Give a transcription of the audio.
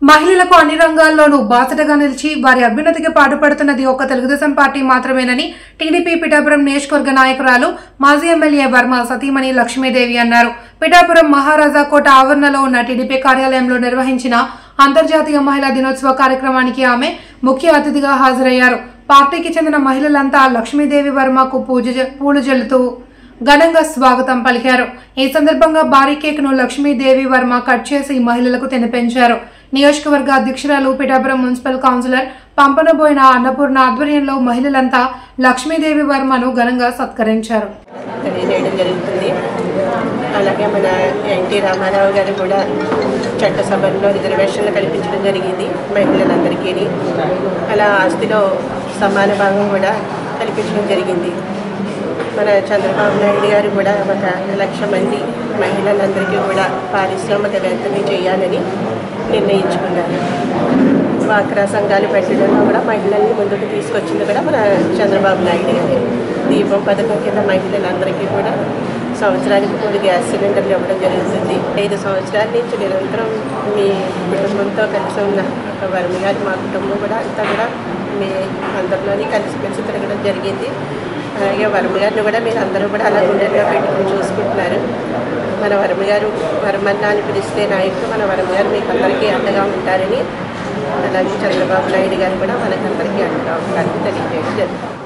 మహిళలకు అన్ని రంగాల్లోనూ బాసటగా నిలిచి వారి అభ్యున్నతికి పాటుపడుతున్నది ఒక్క తెలుగుదేశం పార్టీ మాత్రమేనని టీడీపీ పిఠాపురం నియోజకవర్గ నాయకురాలు మాజీ ఎమ్మెల్యే వర్మ సతీమణి లక్ష్మీదేవి అన్నారు. పిఠాపురం మహారాజా కోట ఆవరణలో ఉన్న టీడీపీ కార్యాలయంలో నిర్వహించిన అంతర్జాతీయ మహిళా దినోత్సవ కార్యక్రమానికి ఆమె ముఖ్య అతిథిగా హాజరయ్యారు. పార్టీకి చెందిన మహిళలంతా లక్ష్మీదేవి వర్మకు పూలు జల్లుతూ ఘనంగా స్వాగతం పలికారు. ఈ సందర్భంగా భారీ కేక్ను లక్ష్మీదేవి వర్మ కట్ చేసి మహిళలకు తినిపించారు. నియోజకవర్గ అధ్యక్షురాలు పిఠాపురం మున్సిపల్ కౌన్సిలర్ పంపనబోయిన అన్నపూర్ణ ఆధ్వర్యంలో మహిళలంతా లక్ష్మీదేవి వర్మను ఘనంగా సత్కరించారు. అలాగే మన ఎన్టీ రామారావు గారు కూడా చట్టసభల్లో రిజర్వేషన్లు కల్పించడం జరిగింది మహిళలందరికీ. అలా ఆస్తిలో సమాన భాగం కూడా కల్పించడం జరిగింది. మన చంద్రబాబు నాయుడు గారు కూడా 1,00,000 మంది మహిళలందరికీ కూడా పారిశ్రామికవేత్తలు చేయాలని నిర్ణయించుకున్నారు. డ్వాక్రా సంఘాలు పెట్టడంలో కూడా మహిళల్ని ముందుకు తీసుకొచ్చింది కూడా మన చంద్రబాబు నాయుడు గారు. దీపం పథకం కింద మహిళలందరికీ కూడా సంవత్సరానికి 3 గ్యాస్ సిలిండర్లు ఇవ్వడం జరుగుతుంది. 5 సంవత్సరాల నుంచి నిరంతరం మీ కుటుంబంతో కలిసి ఉన్న వర్మ గారు, మా కుటుంబం కూడా అంతా కూడా మీ అందరిలోని కలిసిమెలిసి తిరగడం జరిగింది. అలాగే వర్మ గారిని కూడా మీరు అందరూ కూడా అలా గుండెల్లో పెట్టుకుని చూసుకుంటున్నారు. మన వర్మ గారు వర్మన్న అని పిలిస్తే నాయకులు మన వర్మ గారు మీకు అందరికీ అండగా ఉంటారని, అలాగే చంద్రబాబు నాయుడు గారు కూడా మనకందరికీ అండగా ఉంటారని తెలియజేయడం జరుగుతుంది.